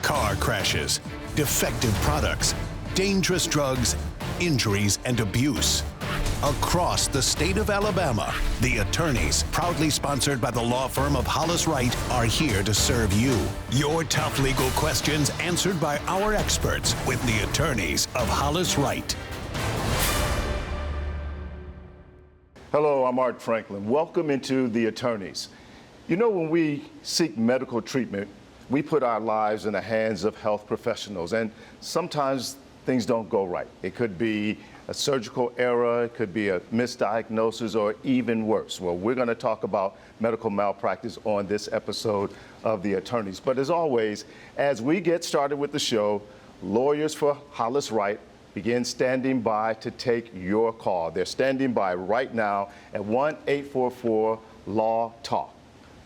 car crashes, defective products, dangerous drugs, injuries, and abuse. Across the state of Alabama, the attorneys, proudly sponsored by the law firm of Hollis Wright, are here to serve you. Your tough legal questions answered by our experts with the attorneys of Hollis Wright. Hello, I'm Art Franklin. Welcome into The Attorneys. You know, when we seek medical treatment, we put our lives in the hands of health professionals, and sometimes things don't go right. It could be a surgical error, it could be a misdiagnosis, or even worse. Well, we're going to talk about medical malpractice on this episode of The Attorneys. But as always, as we get started with the show, lawyers for Hollis Wright begin standing by to take your call. They're standing by right now at 1-844-LAW-TALK.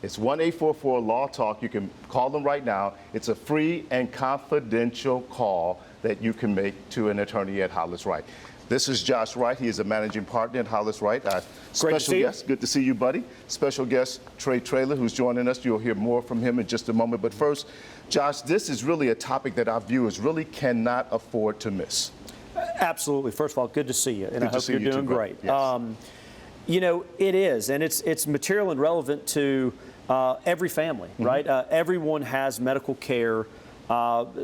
It's 1-844-LAW-TALK. You can call them right now. It's a free and confidential call that you can make to an attorney at Hollis Wright. This is Josh Wright. He is a managing partner at Hollis Wright. Special guest, good to see you, buddy. Special guest, Trey Traylor, who's joining us. You'll hear more from him in just a moment. But first, Josh, this is really a topic that our viewers really cannot afford to miss. Absolutely. First of all, good to see you, and good I hope you're doing great. Yes. You know, it is, and it's material and relevant to every family, right? Everyone has medical care,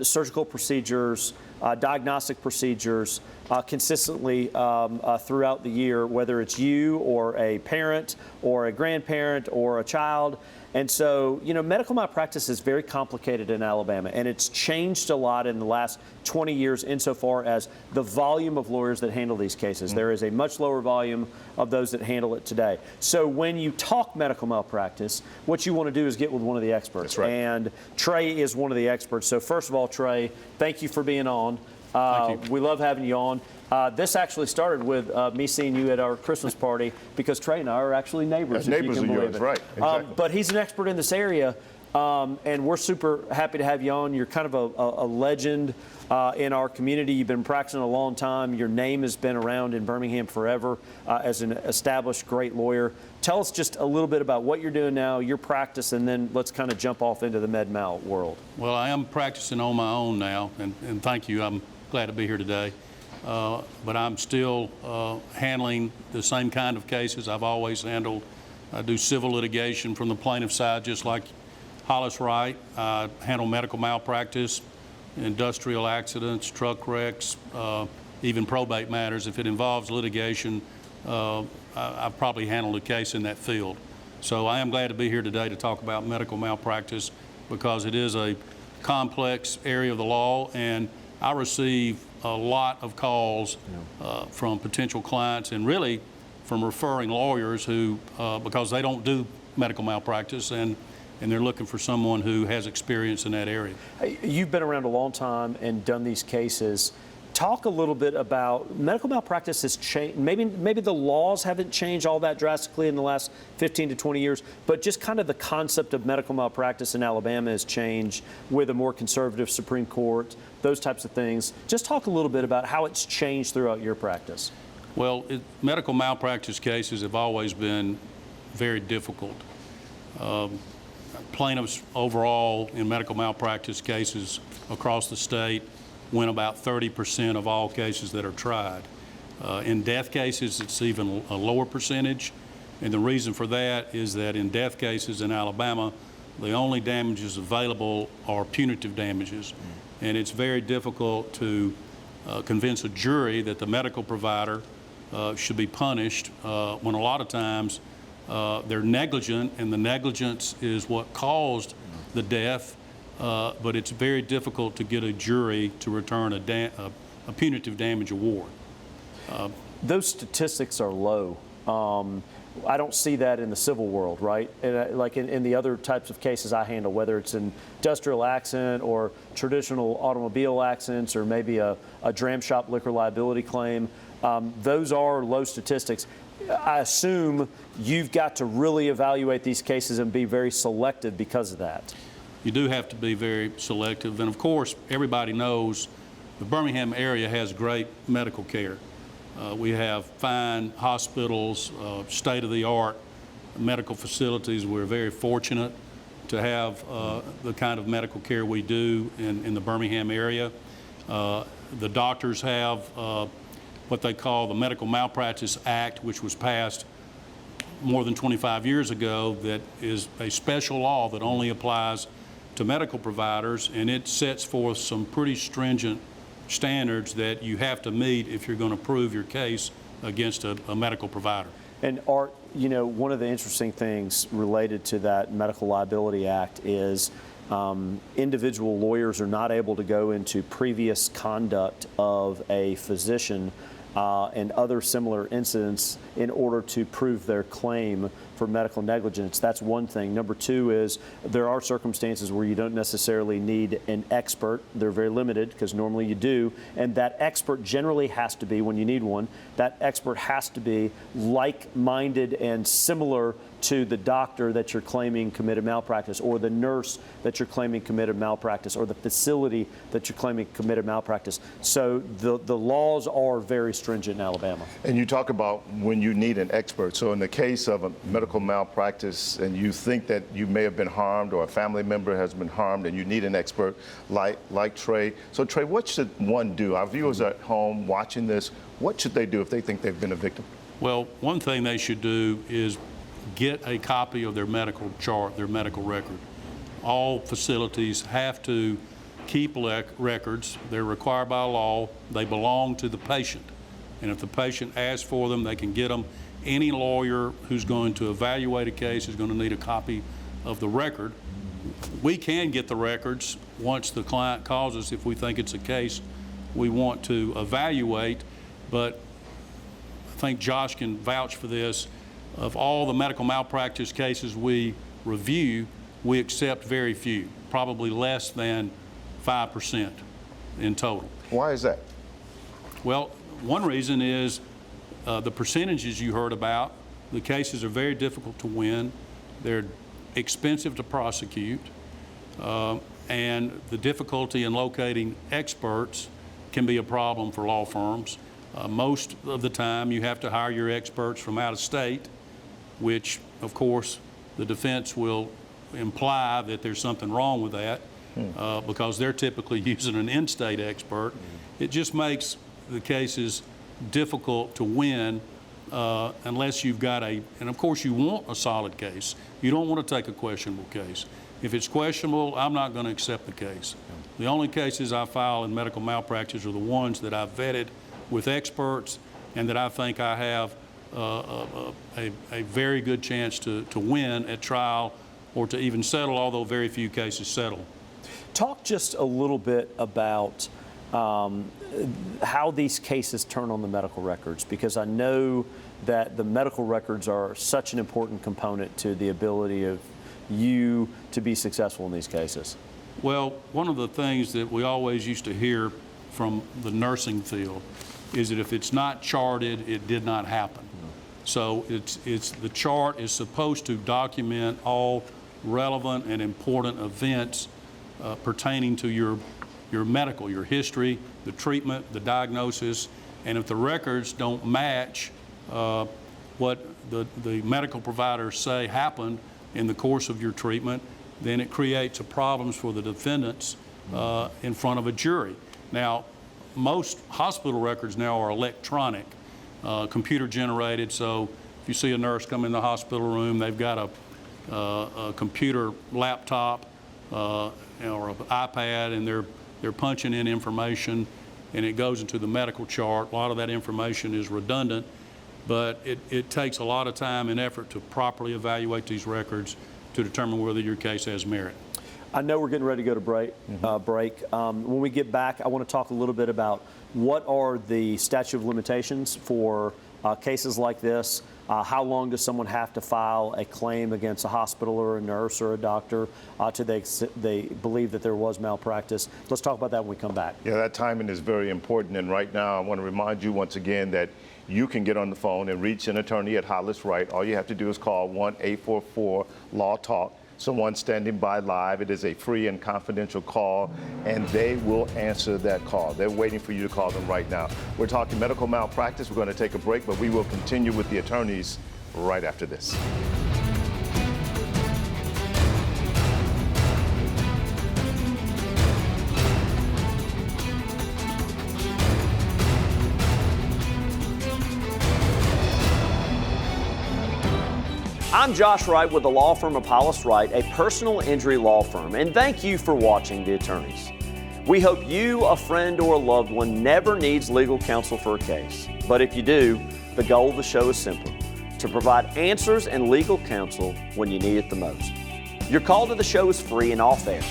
surgical procedures, diagnostic procedures consistently throughout the year, whether it's you or a parent or a grandparent or a child. And so, you know, medical malpractice is very complicated in Alabama, and it's changed a lot in the last 20 years insofar as the volume of lawyers that handle these cases. There is a much lower volume of those that handle it today. So when you talk medical malpractice, what you want to do is get with one of the experts. That's right. And Trey is one of the experts. So first of all, Trey, thank you for being on. Thank you. We love having you on. This actually started with me seeing you at our Christmas party because Trey and I are actually neighbors. Neighbors if you of can believe yours, it. right? Exactly. But he's an expert in this area, and we're super happy to have you on. You're kind of a legend in our community. You've been practicing a long time. Your name has been around in Birmingham forever as an established great lawyer. Tell us just a little bit about what you're doing now, your practice, and then let's kind of jump off into the med mal world. Well, I am practicing on my own now, and thank you. I'm glad to be here today. But I'm still handling the same kind of cases I've always handled. I do civil litigation from the plaintiff side, just like Hollis Wright. I handle medical malpractice, industrial accidents, truck wrecks, even probate matters. If it involves litigation, I've probably handled a case in that field. So I am glad to be here today to talk about medical malpractice because it is a complex area of the law, and I receive a lot of calls from potential clients and really from referring lawyers who, because they don't do medical malpractice and they're looking for someone who has experience in that area. You've been around a long time and done these cases. Talk a little bit about medical malpractice has changed. Maybe the laws haven't changed all that drastically in the last 15 to 20 years, but just kind of the concept of medical malpractice in Alabama has changed with a more conservative Supreme Court, those types of things. Just talk a little bit about how it's changed throughout your practice. Well, medical malpractice cases have always been very difficult. Plaintiffs overall in medical malpractice cases across the state win about 30% of all cases that are tried. In death cases, it's even a lower percentage. And the reason for that is that in death cases in Alabama, the only damages available are punitive damages. And it's very difficult to convince a jury that the medical provider should be punished when a lot of times they're negligent, and the negligence is what caused the death. But it's very difficult to get a jury to return a punitive damage award. Those statistics are low. I don't see that in the civil world, right? And like in the other types of cases I handle, whether it's an industrial accident or traditional automobile accidents or maybe a dram shop liquor liability claim, those are low statistics. I assume you've got to really evaluate these cases and be very selective because of that. You do have to be very selective. And of course, everybody knows the Birmingham area has great medical care. We have fine hospitals, state-of-the-art medical facilities. We're very fortunate to have the kind of medical care we do in the Birmingham area. The doctors have what they call the Medical Malpractice Act, which was passed more than 25 years ago, that is a special law that only applies to medical providers, and it sets forth some pretty stringent standards that you have to meet if you're going to prove your case against a medical provider. And Art, you know, one of the interesting things related to that Medical Liability Act is individual lawyers are not able to go into previous conduct of a physician and other similar incidents in order to prove their claim for medical negligence. That's one thing. Number two is there are circumstances where you don't necessarily need an expert. They're very limited because normally you do. And that expert generally has to be, when you need one, that expert has to be like-minded and similar to the doctor that you're claiming committed malpractice, or the nurse that you're claiming committed malpractice, or the facility that you're claiming committed malpractice. So the laws are very stringent in Alabama. And you talk about when you need an expert. So in the case of a medical malpractice and you think that you may have been harmed or a family member has been harmed and you need an expert like Trey. So Trey, what should one do? Our viewers at home watching this, what should they do if they think they've been a victim? Well, one thing they should do is get a copy of their medical chart, their medical record. All facilities have to keep records. They're required by law. They belong to the patient. And if the patient asks for them, they can get them. Any lawyer who's going to evaluate a case is going to need a copy of the record. We can get the records once the client calls us if we think it's a case we want to evaluate, but I think Josh can vouch for this. Of all the medical malpractice cases we review, we accept very few, probably less than 5% in total. Why is that? Well, one reason is the percentages you heard about. The cases are very difficult to win. They're expensive to prosecute. And the difficulty in locating experts can be a problem for law firms. Most of the time, you have to hire your experts from out of state, which, of course, the defense will imply that there's something wrong with that because they're typically using an in-state expert. It just makes the cases difficult to win unless you've got and of course you want a solid case. You don't want to take a questionable case. If it's questionable, I'm not going to accept the case. The only cases I file in medical malpractice are the ones that I've vetted with experts and that I think I have a very good chance to win at trial or to even settle, although very few cases settle. Talk just a little bit about how these cases turn on the medical records, because I know that the medical records are such an important component to the ability of you to be successful in these cases. Well, one of the things that we always used to hear from the nursing field is that if it's not charted, it did not happen. So the chart is supposed to document all relevant and important events pertaining to your medical, your history, the treatment, the diagnosis, and if the records don't match what the medical providers say happened in the course of your treatment, then it creates problems for the defendants in front of a jury. Now, most hospital records now are electronic, computer generated, so if you see a nurse come in the hospital room, they've got a computer laptop or an iPad, and they're punching in information, and it goes into the medical chart. A lot of that information is redundant, but it takes a lot of time and effort to properly evaluate these records to determine whether your case has merit. I know we're getting ready to go to break. When we get back, I want to talk a little bit about what are the statute of limitations for cases like this. How long does someone have to file a claim against a hospital or a nurse or a doctor till they believe that there was malpractice? Let's talk about that when we come back. Yeah, that timing is very important. And right now, I want to remind you once again that you can get on the phone and reach an attorney at Hollis Wright. All you have to do is call 1-844-LAW-TALK. Someone standing by live. It is a free and confidential call, and they will answer that call. They're waiting for you to call them right now. We're talking medical malpractice. We're going to take a break, but we will continue with the attorneys right after this. I'm Josh Wright with the law firm of Hollis, Wright, a personal injury law firm, and thank you for watching The Attorneys. We hope you, a friend, or a loved one never needs legal counsel for a case. But if you do, the goal of the show is simple: to provide answers and legal counsel when you need it the most. Your call to the show is free and off air.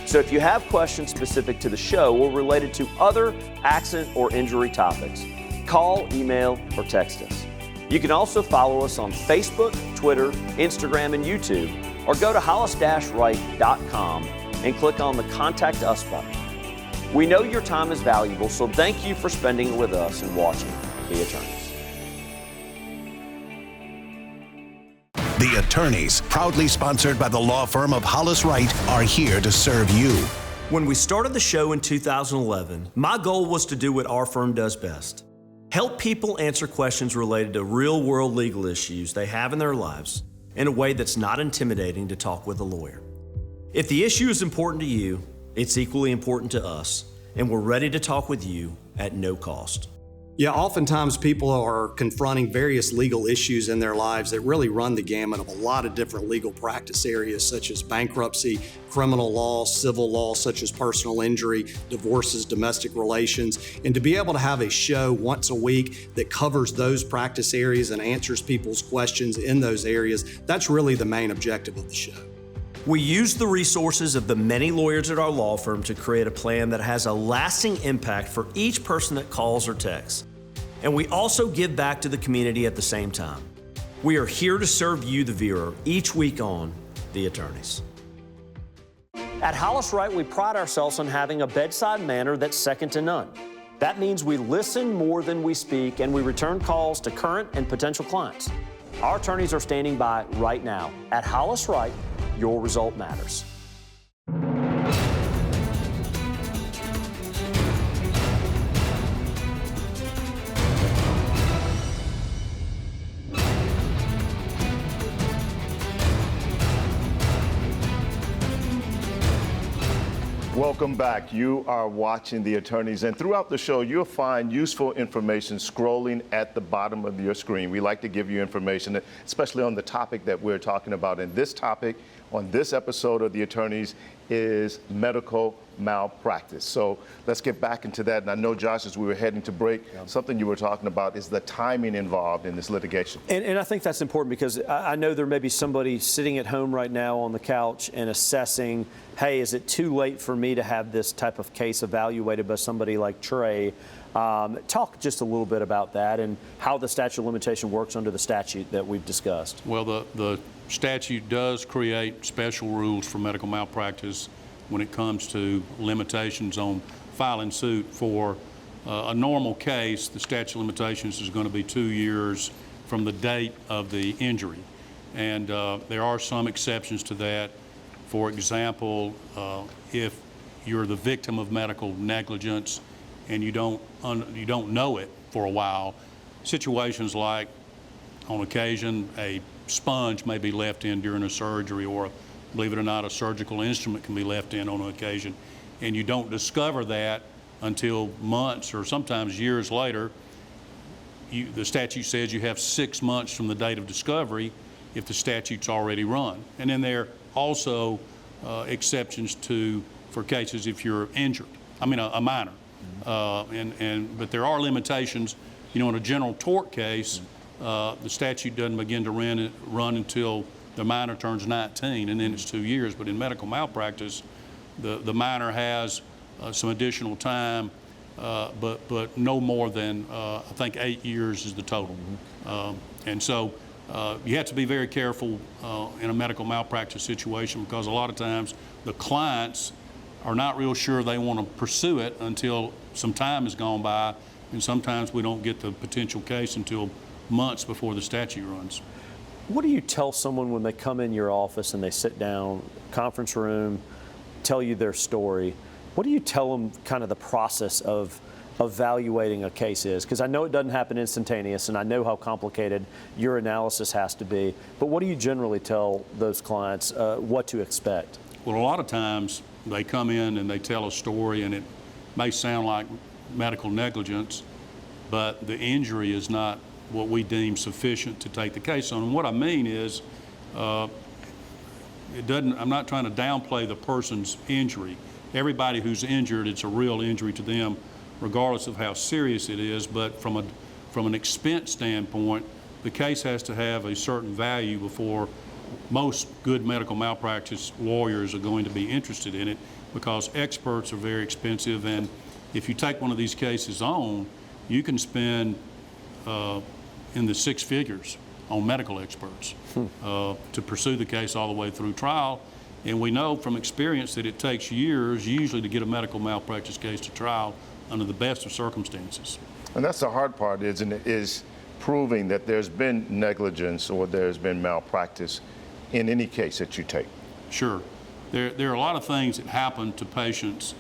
So if you have questions specific to the show or related to other accident or injury topics, call, email, or text us. You can also follow us on Facebook, Twitter, Instagram, and YouTube, or go to hollis-wright.com and click on the Contact Us button. We know your time is valuable, so thank you for spending it with us and watching The Attorneys. The Attorneys, proudly sponsored by the law firm of Hollis Wright, are here to serve you. When we started the show in 2011, my goal was to do what our firm does best: help people answer questions related to real-world legal issues they have in their lives in a way that's not intimidating to talk with a lawyer. If the issue is important to you, it's equally important to us, and we're ready to talk with you at no cost. Yeah, oftentimes people are confronting various legal issues in their lives that really run the gamut of a lot of different legal practice areas, such as bankruptcy, criminal law, civil law, such as personal injury, divorces, domestic relations. And to be able to have a show once a week that covers those practice areas and answers people's questions in those areas, that's really the main objective of the show. We use the resources of the many lawyers at our law firm to create a plan that has a lasting impact for each person that calls or texts. And we also give back to the community at the same time. We are here to serve you, the viewer, each week on The Attorneys. At Hollis Wright, we pride ourselves on having a bedside manner that's second to none. That means we listen more than we speak, and we return calls to current and potential clients. Our attorneys are standing by right now. At Hollis Wright, your result matters. Welcome back. You are watching The Attorneys, and throughout the show, you'll find useful information scrolling at the bottom of your screen. We like to give you information, especially on the topic that we're talking about. And this topic on this episode of The Attorneys is medical malpractice. So let's get back into that. And I know, Josh, as we were heading to break, something you were talking about is the timing involved in this litigation. And I think that's important because I know there may be somebody sitting at home right now on the couch and assessing, hey, is it too late for me to have this type of case evaluated by somebody like Trey? Talk just a little bit about that and how the statute of limitation works under the statute that we've discussed. Well, the statute does create special rules for medical malpractice when it comes to limitations on filing suit. For a normal case, the statute of limitations is going to be 2 years from the date of the injury. And there are some exceptions to that. For example, if you're the victim of medical negligence and you don't know it for a while, situations like, on occasion, a sponge may be left in during a surgery, or believe it or not, a surgical instrument can be left in on an occasion, and you don't discover that until months or sometimes years later. The statute says you have 6 months from the date of discovery if the statute's already run. And then there are also exceptions for cases if you're injured, a minor. But there are limitations. In a general tort case, the statute doesn't begin to run until the minor turns 19, and then it's 2 years. But in medical malpractice, the minor has some additional time, but no more than, I think, 8 years is the total. And so you have to be very careful in a medical malpractice situation, because a lot of times the clients are not real sure they want to pursue it until some time has gone by, and sometimes we don't get the potential case until months before the statute runs. What do you tell someone when they come in your office and they sit down, conference room, tell you their story? What do you tell them kind of the process of evaluating a case is? Because I know it doesn't happen instantaneous, and I know how complicated your analysis has to be. But what do you generally tell those clients what to expect? Well, a lot of times they come in and they tell a story, and it may sound like medical negligence, but the injury is not what we deem sufficient to take the case on. And what I mean is, I'm not trying to downplay the person's injury. Everybody who's injured, it's a real injury to them, regardless of how serious it is. But from an expense standpoint, the case has to have a certain value before most good medical malpractice lawyers are going to be interested in it, because experts are very expensive. And if you take one of these cases on, you can spend in the six figures on medical experts to pursue the case all the way through trial. And we know from experience that it takes years usually to get a medical malpractice case to trial under the best of circumstances. And that's the hard part, isn't it, is proving that there's been negligence or there's been malpractice in any case that you take. Sure. There are a lot of things that happen to patients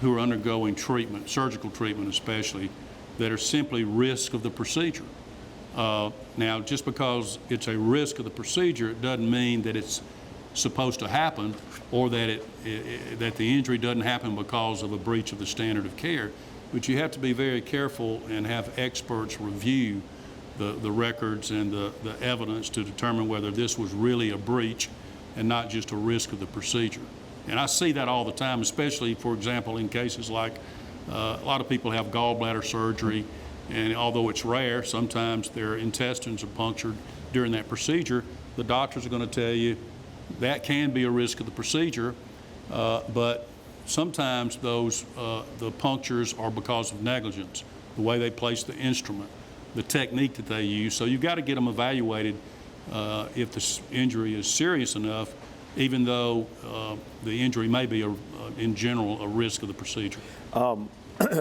who are undergoing treatment, surgical treatment especially, that are simply risk of the procedure. Now, just because it's a risk of the procedure, it doesn't mean that it's supposed to happen, or that that the injury doesn't happen because of a breach of the standard of care. But you have to be very careful and have experts review the records and the evidence to determine whether this was really a breach and not just a risk of the procedure. And I see that all the time, especially, for example, in cases like a lot of people have gallbladder surgery, and although it's rare, sometimes their intestines are punctured during that procedure. The doctors are going to tell you that can be a risk of the procedure, but sometimes those the punctures are because of negligence, the way they place the instrument, the technique that they use. So you've got to get them evaluated if the injury is serious enough, even though the injury may be, in general, a risk of the procedure.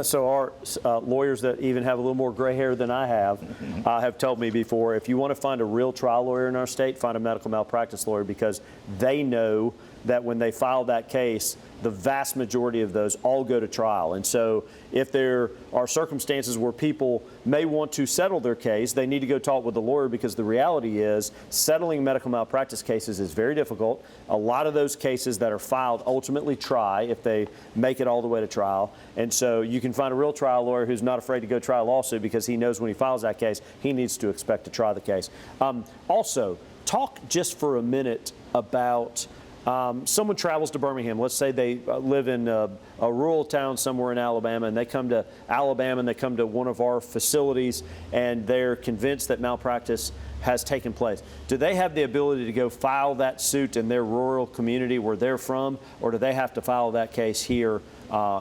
So our lawyers that even have a little more gray hair than I have told me before, if you want to find a real trial lawyer in our state, find a medical malpractice lawyer, because they know that when they file that case, the vast majority of those all go to trial. And so if there are circumstances where people may want to settle their case, they need to go talk with the lawyer, because the reality is settling medical malpractice cases is very difficult. A lot of those cases that are filed ultimately try if they make it all the way to trial. And so you can find a real trial lawyer who's not afraid to go try a lawsuit, because he knows when he files that case, he needs to expect to try the case. Also, talk just for a minute about someone travels to Birmingham. Let's say they live in a rural town somewhere in Alabama, and they come to Alabama and they come to one of our facilities, and they're convinced that malpractice has taken place. Do they have the ability to go file that suit in their rural community where they're from, or do they have to file that case here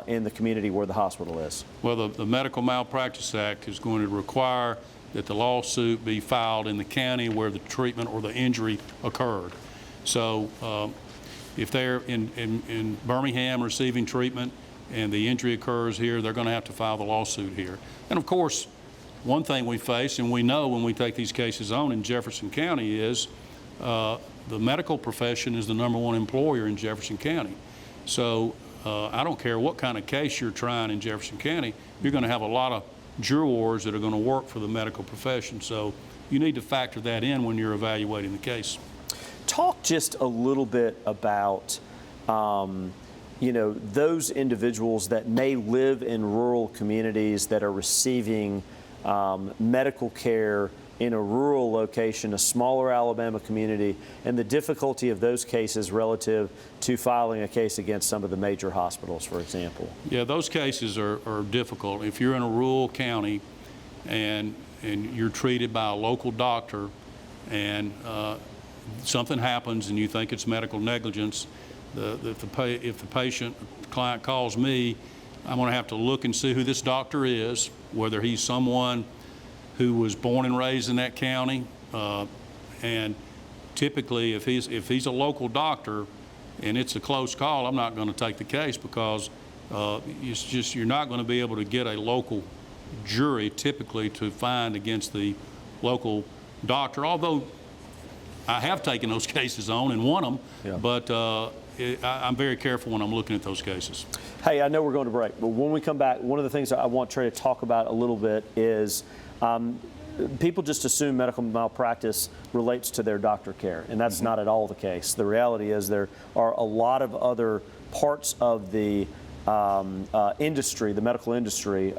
in the community where the hospital is? Well, the Medical Malpractice Act is going to require that the lawsuit be filed in the county where the treatment or the injury occurred. So if they're in Birmingham receiving treatment and the injury occurs here, they're going to have to file the lawsuit here. And of course, one thing we face, and we know when we take these cases on in Jefferson County, is the medical profession is the #1 employer in Jefferson County. So I don't care what kind of case you're trying in Jefferson County, you're going to have a lot of jurors that are going to work for the medical profession. So you need to factor that in when you're evaluating the case. Talk just a little bit about, those individuals that may live in rural communities that are receiving medical care in a rural location, a smaller Alabama community, and the difficulty of those cases relative to filing a case against some of the major hospitals, for example. Yeah, those cases are difficult. If you're in a rural county and you're treated by a local doctor, and something happens and you think it's medical negligence, if the client calls me, I'm going to have to look and see who this doctor is, whether he's someone who was born and raised in that county, and typically if he's a local doctor and it's a close call, I'm not going to take the case, because you're not going to be able to get a local jury typically to find against the local doctor, although I have taken those cases on and won them, yeah. But I'm very careful when I'm looking at those cases. Hey, I know we're going to break, but when we come back, one of the things I want Trey to talk about a little bit is people just assume medical malpractice relates to their doctor care, and that's not at all the case. The reality is there are a lot of other parts of the industry, the medical industry,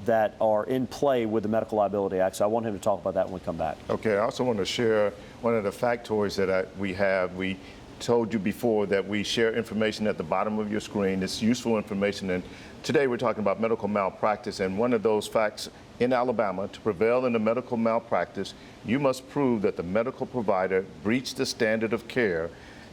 that are in play with the Medical Liability Act. So I want him to talk about that when we come back. Okay, I also want to share one of the factoids that we have. We told you before that we share information at the bottom of your screen. It's useful information, and today we're talking about medical malpractice, and one of those facts in Alabama, to prevail in a medical malpractice, you must prove that the medical provider breached the standard of care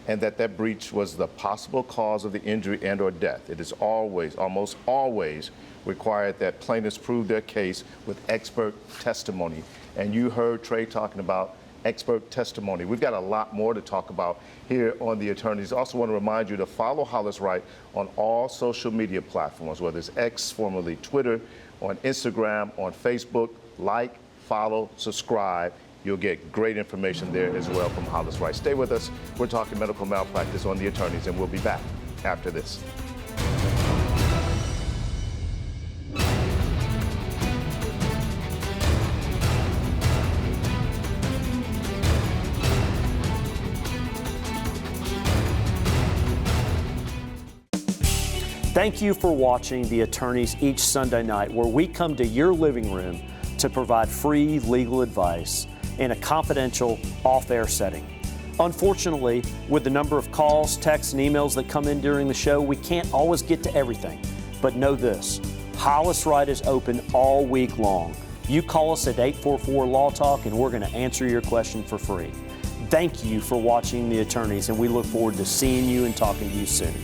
and that breach was the possible cause of the injury and or death. It is always, almost always, required that plaintiffs prove their case with expert testimony. And you heard Trey talking about expert testimony. We've got a lot more to talk about here on The Attorneys. I also want to remind you to follow Hollis Wright on all social media platforms, whether it's X, formerly Twitter, on Instagram, on Facebook. Like, follow, subscribe. You'll get great information there as well from Hollis Wright. Stay with us. We're talking medical malpractice on The Attorneys, and we'll be back after this. Thank you for watching The Attorneys each Sunday night, where we come to your living room to provide free legal advice in a confidential, off-air setting. Unfortunately, with the number of calls, texts, and emails that come in during the show, we can't always get to everything. But know this, Hollis Wright is open all week long. You call us at 844-LAW-TALK and we're going to answer your question for free. Thank you for watching The Attorneys, and we look forward to seeing you and talking to you soon.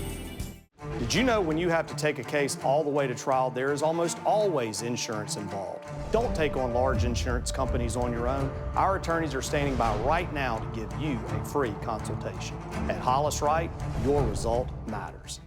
Did you know when you have to take a case all the way to trial, there is almost always insurance involved? Don't take on large insurance companies on your own. Our attorneys are standing by right now to give you a free consultation. At Hollis Wright, your result matters.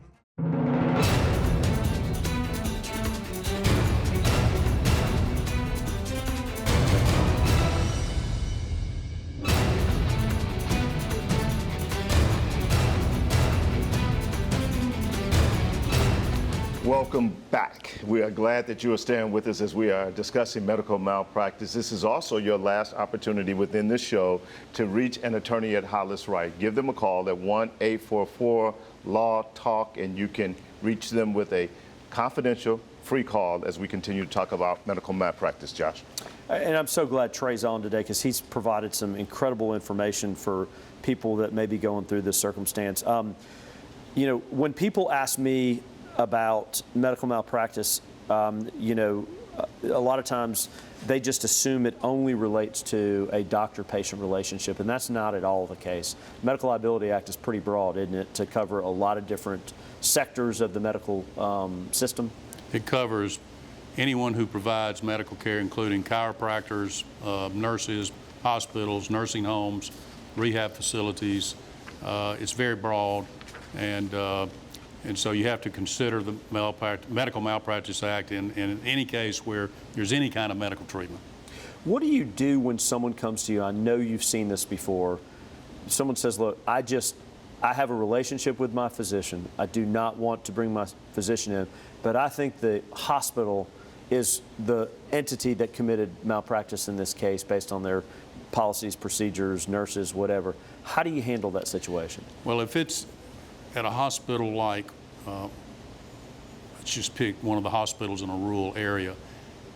Welcome back. We are glad that you are staying with us as we are discussing medical malpractice. This is also your last opportunity within this show to reach an attorney at Hollis Wright. Give them a call at 1-844-LAW-TALK, and you can reach them with a confidential, free call as we continue to talk about medical malpractice. Josh. And I'm so glad Trey's on today, because he's provided some incredible information for people that may be going through this circumstance. You know, when people ask me about medical malpractice, you know, a lot of times they just assume it only relates to a doctor-patient relationship, and that's not at all the case. Medical Liability Act is pretty broad, isn't it, to cover a lot of different sectors of the medical system? It covers anyone who provides medical care, including chiropractors, nurses, hospitals, nursing homes, rehab facilities. It's very broad, and so you have to consider the Medical Malpractice Act in any case where there's any kind of medical treatment. What do you do when someone comes to you? I know you've seen this before. Someone says, look, I have a relationship with my physician. I do not want to bring my physician in, but I think the hospital is the entity that committed malpractice in this case based on their policies, procedures, nurses, whatever. How do you handle that situation? Well, if it's at a hospital like, let's just pick one of the hospitals in a rural area,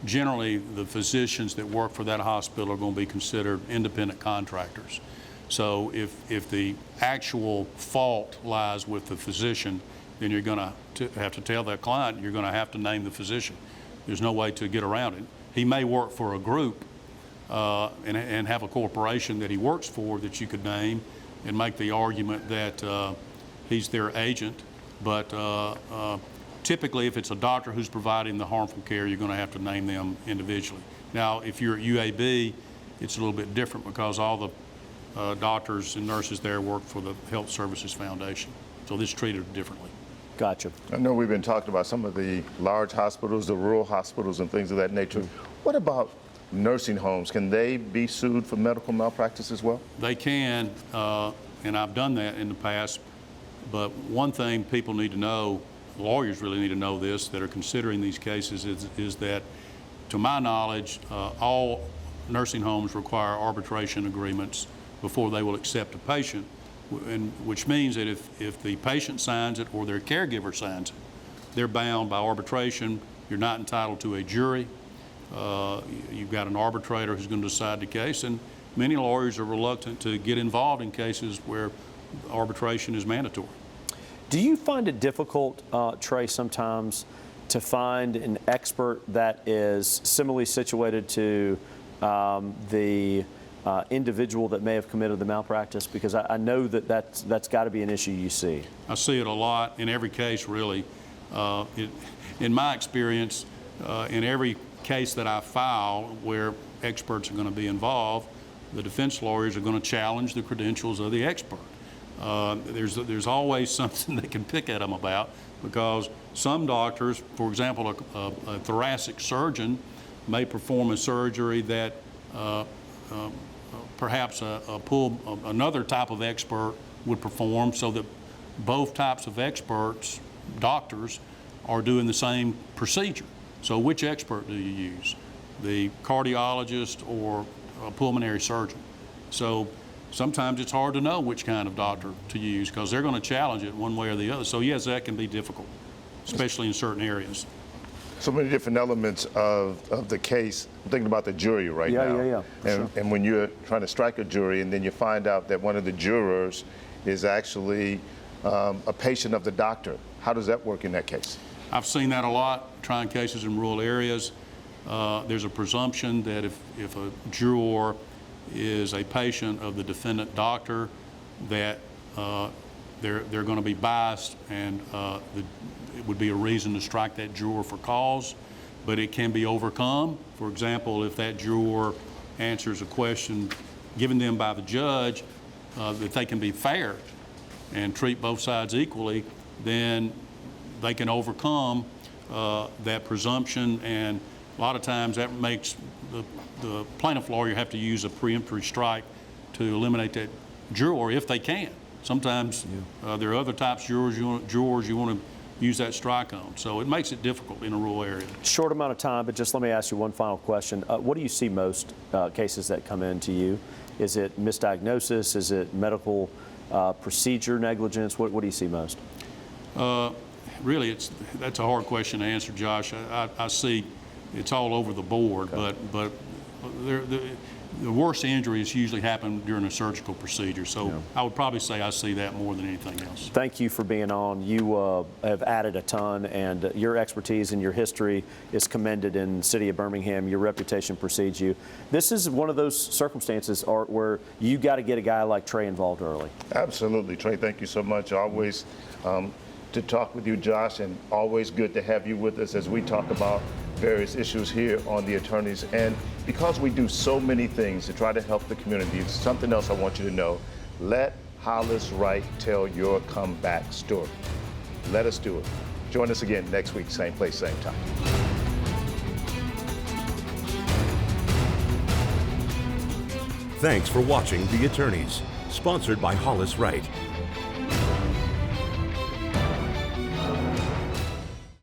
generally the physicians that work for that hospital are going to be considered independent contractors. So if the actual fault lies with the physician, then you're going to have to tell that client you're going to have to name the physician. There's no way to get around it. He may work for a group and have a corporation that he works for that you could name and make the argument that he's their agent, but typically if it's a doctor who's providing the harmful care, you're going to have to name them individually. Now, if you're at UAB, it's a little bit different because all the doctors and nurses there work for the Health Services Foundation, so this is treated differently. Gotcha. I know we've been talking about some of the large hospitals, the rural hospitals and things of that nature. What about nursing homes? Can they be sued for medical malpractice as well? They can, and I've done that in the past. But one thing people need to know, lawyers really need to know this, that are considering these cases, is that, to my knowledge, all nursing homes require arbitration agreements before they will accept a patient, which means that if the patient signs it or their caregiver signs it, they're bound by arbitration. You're not entitled to a jury. You've got an arbitrator who's going to decide the case, and many lawyers are reluctant to get involved in cases where arbitration is mandatory. Do you find it difficult, Trey, sometimes to find an expert that is similarly situated to the individual that may have committed the malpractice? Because I know that that's got to be an issue you see. I see it a lot in every case, really. In my experience, in every case that I file where experts are going to be involved, the defense lawyers are going to challenge the credentials of the expert. There's always something they can pick at them about, because some doctors, for example, a thoracic surgeon may perform a surgery that perhaps another type of expert would perform, so that both types of experts, doctors, are doing the same procedure. So which expert do you use? The cardiologist or a pulmonary surgeon? So sometimes it's hard to know which kind of doctor to use, because they're going to challenge it one way or the other. So yes, that can be difficult, especially in certain areas. So many different elements of the case. I'm thinking about the jury right now. Yeah. And when you're trying to strike a jury and then you find out that one of the jurors is actually a patient of the doctor, how does that work in that case? I've seen that a lot, trying cases in rural areas. There's a presumption that if a juror is a patient of the defendant doctor, that they're going to be biased, and it would be a reason to strike that juror for cause. But it can be overcome. For example, if that juror answers a question given them by the judge, that they can be fair and treat both sides equally, then they can overcome that presumption, and a lot of times that makes the plaintiff lawyer have to use a preemptory strike to eliminate that juror if they can. Sometimes there are other types of jurors you want to use that strike on. So it makes it difficult in a rural area. Short amount of time, but just let me ask you one final question. What do you see most cases that come in to you? Is it misdiagnosis? Is it medical procedure negligence? What do you see most? Really, that's a hard question to answer, Josh. I see it's all over the board, okay. but the worst injuries usually happen during a surgical procedure. So yeah. I would probably say I see that more than anything else. Thank you for being on. You have added a ton, and your expertise and your history is commended in the city of Birmingham. Your reputation precedes you. This is one of those circumstances, Art, where you got to get a guy like Trey involved early. Absolutely, Trey. Thank you so much. Always to talk with you, Josh, and always good to have you with us as we talk about various issues here on The Attorneys. And because we do so many things to try to help the community, it's something else I want you to know. Let Hollis Wright tell your comeback story. Let us do it. Join us again next week, same place, same time. Thanks for watching The Attorneys, sponsored by Hollis Wright.